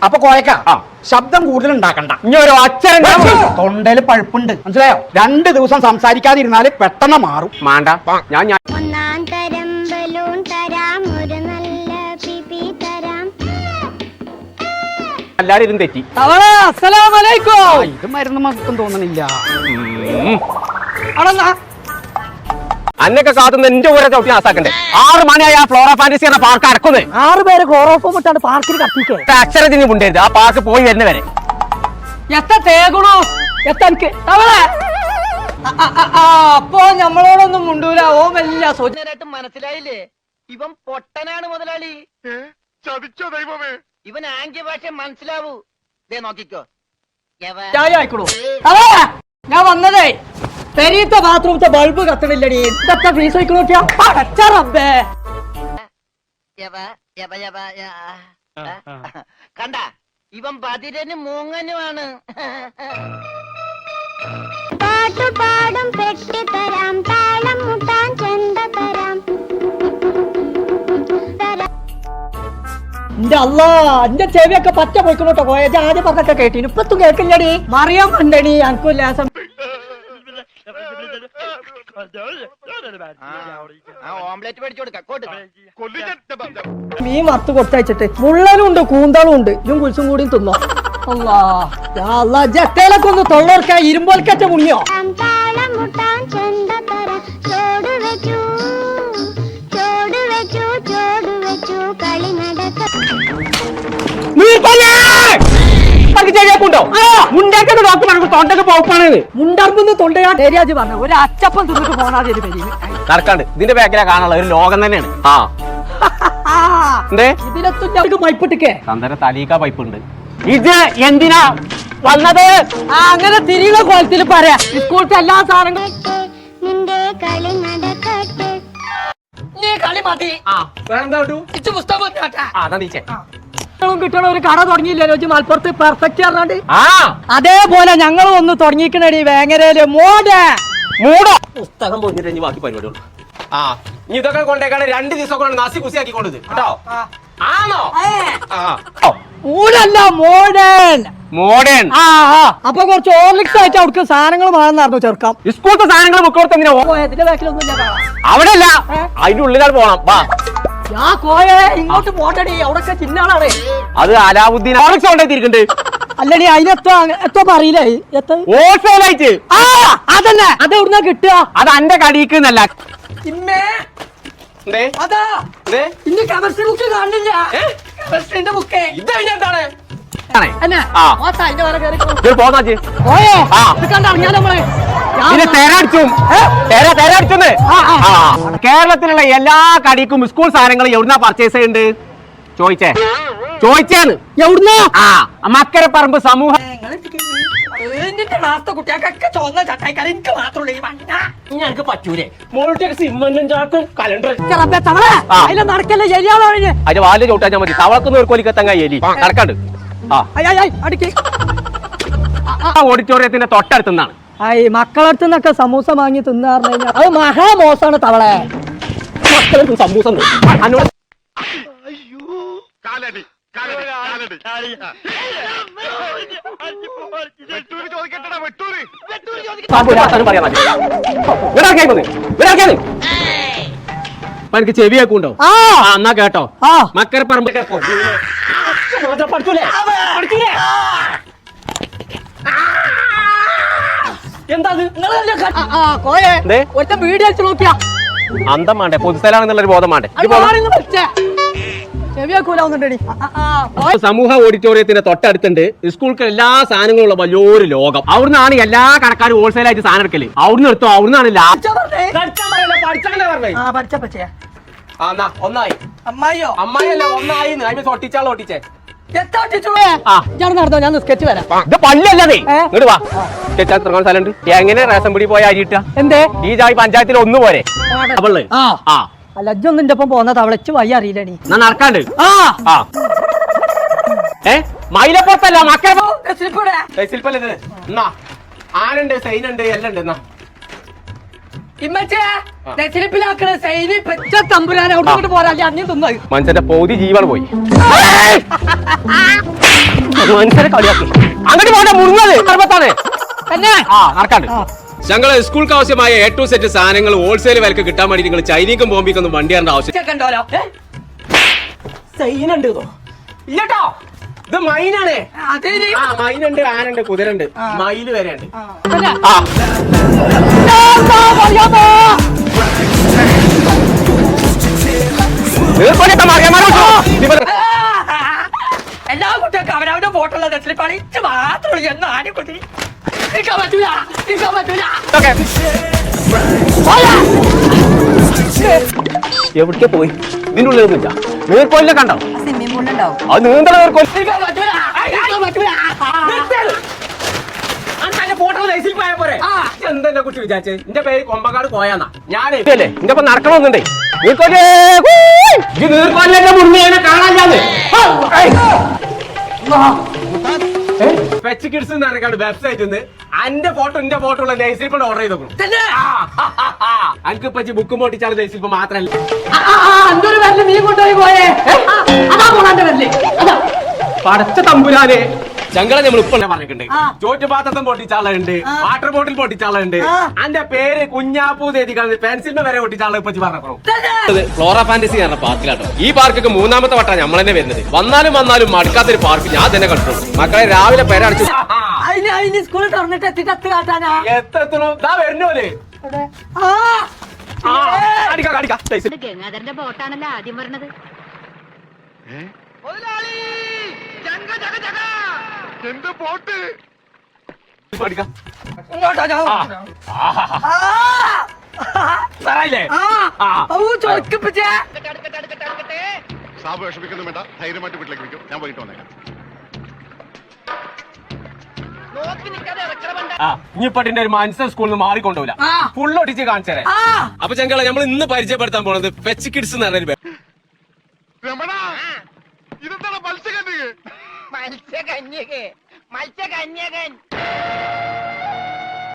അപ്പൊ കോയക്ക ശബ്ദം കൂടുതൽ ഉണ്ടാക്കണ്ട. ഇനി ഒരു അച്ഛൻ തൊണ്ടയില് പഴുപ്പുണ്ട്, മനസ്സിലായോ? 2 ദിവസം സംസാരിക്കാതിരുന്നാല് പെട്ടെന്ന് മാറും. മാണ്ട ഞാൻ ഒന്നാം തരം ബലൂൺ തരാം, ഒരു നല്ല പിപി തരാം. എല്ലാരും ഇതും തെറ്റി. ഇത് മരുന്ന് മൊത്തം തോന്നണില്ല. അന്നൊക്കെ കാത്തുന്ന എന്റെ ഊരെ ചവിട്ടി നാസാക്കണ്ടേ. 6 മണിയായി ആ ഫ്ലോറ ഫാന്റസി എന്ന പാർക്ക് അടക്കുന്നത്. 6 പേര് ക്ലോറോഫോം ഇട്ടാണ് പാർക്കിൽ കത്തിക്കേ. അക്ഷരത്തിന് കൊണ്ടുവരുത് ആ പാർക്ക് പോയി വരുന്നവരെ. എത്ര തേകണോ എത്തനിക്ക് അപ്പൊ നമ്മളോടൊന്നും മുണ്ടൂല. ഓ വലിയ സൂചനയായിട്ട് മനസ്സിലായില്ലേ? ഇവൻ പൊട്ടനാണ് മുതലാളി. ചതിച്ചോ ദൈവമേ. ഇവൻ ആംഗ്യ ഭാഷ മനസ്സിലാവൂ. ദേ നോക്കിക്കോ. ചായ ആയിക്കോളൂ. ഞാൻ വന്നതേ പെരീത്തെ ബാത്റൂമത്തെ ബൾബ് കത്തണില്ലടി. ഇതൊക്കെ ഫീസ് വയ്ക്കണോ റബ്ബേ. കണ്ട ഇവൻ ബദിരനും മൂങ്ങനുമാണ്. പാട്ടുപാടും പെട്ടി തരാം, താളം മുട്ടാൻ ചെണ്ട തരാം. എന്റെ അല്ലാ, എന്റെ ചെവിയൊക്കെ പച്ച പോയിക്കണോട്ടോ. കോയജ് ആദ്യം പറഞ്ഞൊക്കെ കേട്ടീന്, ഇപ്പത്തും കേൾക്കില്ലടി. മറിയാൻ ഉണ്ടടി അനക്കും ലാസം. മീൻ വറുത്ത് കൊടുത്തയച്ചിട്ട് മുള്ളനും ഉണ്ട് കൂന്തളും ഉണ്ട്. ഇതും കുളിച്ചും കൂടിയും തിന്നോ. അല്ലാ ജത്തേലൊക്കെ ഒന്ന് തൊള്ളോർക്ക ഇരുമ്പോൽക്കറ്റ മുങ്ങിയോ. താളം മുട്ടാൻ ചെണ്ട തരാം. ചോട് വെച്ചു ചോട് വെച്ചു ചോട് വെച്ചു കളി നടക്ക. തൊണ്ടൊക്കെ പോപ്പാണ്. മുണ്ടർമ്പ് തൊണ്ടയാ ഡേരിയാജ് പറഞ്ഞു. ഒരു അച്ചപ്പം തിന്നിട്ട് പോണാതെ നടക്കാണ്ട് ഇതിന്റെ ബാക്കിലാ കാണാനുള്ള ഒരു ലോകം തന്നെയാണ്. ഇതിലെത്തും പൈപ്പിട്ടിക്കേ സന്തര തലീക്ക പൈപ്പ് ഉണ്ട്. ഇത് എന്തിനാ വന്നത്? അങ്ങനെ തിരിയുള്ള കോലത്തിൽ പറയാ. സ്കൂളത്തെ എല്ലാ സാധനങ്ങളും നിന്റെ കളി നടക്കട്ടെ. നീ കളി മതി. പുസ്തകം കിട്ടണ ഒരു കട തുടങ്ങിയില്ലേ മലപ്പുറത്ത് പെർഫെക്റ്റ് പറഞ്ഞാണ്ട്. അതേപോലെ ഞങ്ങളും ഒന്ന് തുടങ്ങിക്കണടി വേങ്ങരയില് മൂടോ പുസ്തകം പോയിട്ട് ബാക്കി പരിപാടികൾ. ഇനി ഇതൊക്കെ കൊണ്ടേക്കാണ് 2 ദിവസം കൊണ്ട് നാസി കുസിയാക്കി കൊണ്ടത് കേട്ടോ. ആണോ? മൂടല്ല മോഡേൺ. മോഡേൺ. അപ്പൊ കുറച്ച് ഓർലിക്സ് ആയിട്ട് അവർക്ക് സാധനങ്ങൾ വേണമെന്നായിരുന്നു ചെറുക്കാം. സ്കൂളത്തെ സാധനങ്ങൾ ബുക്കോടത്ത് എങ്ങനെയാ? ഇതിന്റെ ബാക്കിലൊന്നും ഇല്ല. അവിടെ അല്ല, അതിന്റെ ഉള്ളിലാണ് പോണം. വാ ഞാൻ കോയെ ഇങ്ങോട്ട് പോട്ടടി. അവിടൊക്കെ ചിന്നാളാണ്. അത് അലാവുദ്ദീൻ ഓർലിക്സ് കൊണ്ടേത്തിരിക്കുന്നുണ്ട്. അല്ലടി അതിനെത്തോ അറിയില്ലേ? ഹോൾസെയിലായിട്ട്. അതന്നെ. അത് എവിടുന്നാ കിട്ടുക? അത് എന്റെ കടിക്ക് എന്നല്ല. അതാ ഇന്ന് കെമിസ്ട്രി ബുക്ക് കാണില്ല. കെമിസ്ട്രിന്റെ ബുക്ക് ഇത് എന്താണ്? കേരളത്തിലുള്ള എല്ലാ കടിക്കും സ്കൂൾ സാധനങ്ങളും എവിടുന്നാ പർച്ചേസ് ചെയ്യുന്നുണ്ട്? ചോദിച്ചേന്ന് എവിടുന്നാ? മക്കരപ്പറമ്പ് സമൂഹ കുട്ടികൾക്കൊക്കെ ചോന്ന ചട്ടായിക്കാരൻ എനിക്ക് മാത്രമേ ഞങ്ങൾക്ക് പറ്റൂലേ. സിമ്മന്റും ചാക്കും കലണ്ടർ നടക്കല്ലേ ശരിയാളാണ്. അതിന്റെ വാല് ചോട്ടാച്ചാൽ മതി. തവളക്കുന്ന ഒരു കൊലിക്കത്തങ്ങ എലി നടക്കാണ്ട്. ഓഡിറ്റോറിയത്തിന്റെ തൊട്ടടുത്തുനിന്നാണ്. മക്കളടുത്ത് നിന്നൊക്കെ സമൂസ വാങ്ങി തിന്നാറ് കഴിഞ്ഞാൽ അത് മഹാമോശമാണ് തവളെ. മക്കളടുത്ത് സമൂസ എനിക്ക് ചെവിയാക്കുണ്ടോ? എന്നാ കേട്ടോ. മക്കരപ്പറമ്പ് എന്താ ഒറ്റ വീഡിയോ അടിച്ചു നോക്കിയാ അന്തം വേണ്ടേ? പൊതുസ്ഥലാണെന്നുള്ളൊരു ബോധം വേണ്ടേ? സമൂഹ ഓഡിറ്റോറിയത്തിന്റെ തൊട്ടടുത്തുണ്ട് സ്കൂൾക്ക് എല്ലാ സാധനങ്ങളും ഉള്ള വലിയൊരു ലോകം. അവിടുന്നാണ് എല്ലാ കടക്കാരും ഹോൾസെയിലായിട്ട് സാധനം എടുക്കല്. അവിടുന്ന് എടുത്തോ. അവിടുന്നാണ് ഒന്നായി. അമ്മായിയോ? അമ്മായിയല്ല, ഒന്നായി. ഒട്ടിച്ചാളോ ഒട്ടിച്ചേ. നടന്നോ, ഞാൻ സ്കെച്ച് വരാം. ഇത് പല്ലല്ലേ? ഇങ്ങോട്ട് വാ. തുടങ്ങാൻ സ്ഥലമുണ്ട്. എങ്ങനെ റേഷൻ പിടി പോയ അരിട്ട? എന്തേ ഈ ജാതി പഞ്ചായത്തിൽ ഒന്ന് പോരെ? ലജ്ജൊന്നും എന്റെ ഒപ്പം പോന്ന തവളച്ച് വയ്യ അറിയില്ല. നീ നടക്കാണ്ട് മൈലപ്പുറത്തല്ല മക്കളെ ആനുണ്ട് സൈനുണ്ട് എല്ലാം ഉണ്ട്. തമ്പുരാനെ അവിടെ പോരാ. അന്യം തിന്നു മനുഷ്യന്റെ പൗതി ജീവൻ പോയി. മനസ്സിനെ കളിയാക്കി അങ്ങോട്ട് പോകണ്ട മുറിഞ്ഞത് സർബത്താണ് തന്നെ ആ നടക്കാണ്ട് ഞങ്ങള് സ്കൂൾക്ക് ആവശ്യമായ A to Z സാധനങ്ങൾ ഹോൾസെയിൽ വിലക്ക് കിട്ടാൻ വേണ്ടി നിങ്ങൾ ചൈനീക്കും ബോംബിക്കൊന്നും വണ്ടി തരേണ്ട ആവശ്യം കണ്ടോലോ സൈനുണ്ട് ഇല്ലട്ടോ ഇത് മൈനാണ് അതെ മൈനുണ്ട് ആനുണ്ട് കുതിരണ്ട് മയില് വരെ ഉണ്ട് എല്ലാ കുട്ടികൾക്കും അവരവരുടെ ഫോട്ടോയുള്ള ഡ്രസ്സിൽ പണിച്ച് മാത്രമേ എന്ന് ആനക്കുട്ടി നിൽക്കാൻ പറ്റൂല നിൽക്കാൻ പറ്റൂല എവിടേക്ക് പോയി ഇതിന്റെ ഉള്ളിൽ നിന്നില്ല നീർക്കോലിനെ കണ്ടോ സ്വിമ്മിംഗ് പൂളുണ്ടാവും അത് നീന്തല നീർക്കോലി നിൽക്കാൻ പറ്റൂല നിൽക്കാൻ പറ്റൂല ഫോട്ടോ ലൈസിൽ പോയാ പോരെ എന്തെന്നെ കുറിച്ച് വിചാരിച്ചേ എന്റെ പേര് കൊമ്പക്കാട് കോയാന്നാ ഞാനേ എന്റെ ഒപ്പം നടക്കണമെന്നുണ്ടേ നീർക്കോലിന്റെ മുന്നേ കാണാനില്ലാന്ന് പെച്ച് കിഡ്സ് എന്ന് വെബ്സൈറ്റ് അന്റെ ഫോട്ടോ എന്റെ ഫോട്ടോ ഉള്ള ലൈസിൽ കൊണ്ട് ഓർഡർ ചെയ്തോളൂ എനിക്ക് പറ്റി ബുക്കും പൊട്ടിച്ചാൽ ലൈസിൽ മാത്രല്ല എന്തൊരു വരല് നീ കൊണ്ടുപോയി പോയേ അതാ പോണാന്റെ വരല് അതാ പടച്ച തമ്പുരാനെ ചങ്കള നമ്മൾ ഇപ്പൊ പറഞ്ഞിട്ടുണ്ട് ചോറ്റുപാത്രത്തും പൊട്ടിച്ചാളുണ്ട് വാട്ടർ ബോട്ടിൽ പൊട്ടിച്ചാളുണ്ട് അന്റെ പേര് കുഞ്ഞാപ്പൂ തേതിക്കാണ് പെൻസിലിന്റെ വരെ പൊട്ടിച്ചാളെ പറ്റി പറഞ്ഞു ഫ്ലോറ ഫാന്റസി എന്ന പാർക്കിലാട്ടോ ഈ പാർക്കൊക്കെ മൂന്നാമത്തെ വട്ടാണ് നമ്മൾ തന്നെ വരുന്നത് വന്നാലും മടുക്കാത്തൊരു പാർക്ക് ഞാൻ തന്നെ കണ്ടിട്ടുള്ളൂ മക്കളെ രാവിലെ പേരടിച്ചു അതിന് സ്കൂളിൽ തുറന്നിട്ട് എത്തിട്ട് എത്ത് കാട്ടാനാ എത്തണോ ദാ വരുന്നോലെ ഗംഗാധരന്റെ ബോട്ടാണല്ലോ ആദ്യം പറഞ്ഞത് എന്റെ ബോട്ട് സാബ് വിഷമിക്കുന്നു വേണ്ട ധൈര്യമായിട്ട് വീട്ടിലേക്ക് വിളിക്കും ഞാൻ വൈകിട്ട് വന്നേക്കാം ഇനിയിപ്പട്ടിന്റെ ഒരു മനസ്സിൽ സ്കൂളിൽ നിന്ന് മാറിക്കൊണ്ടുപോല ഫുള്ള് ഒട്ടിച്ച് കാണിച്ചേ അപ്പൊ ചങ്കള നമ്മൾ ഇന്ന് പരിചയപ്പെടുത്താൻ പോണത് പെച്ച് കിഡ്സ് എന്ന് പറഞ്ഞൊരു രമണ ഇതെന്താണ് മത്സ്യകന്യക മത്സ്യകന്യകൻ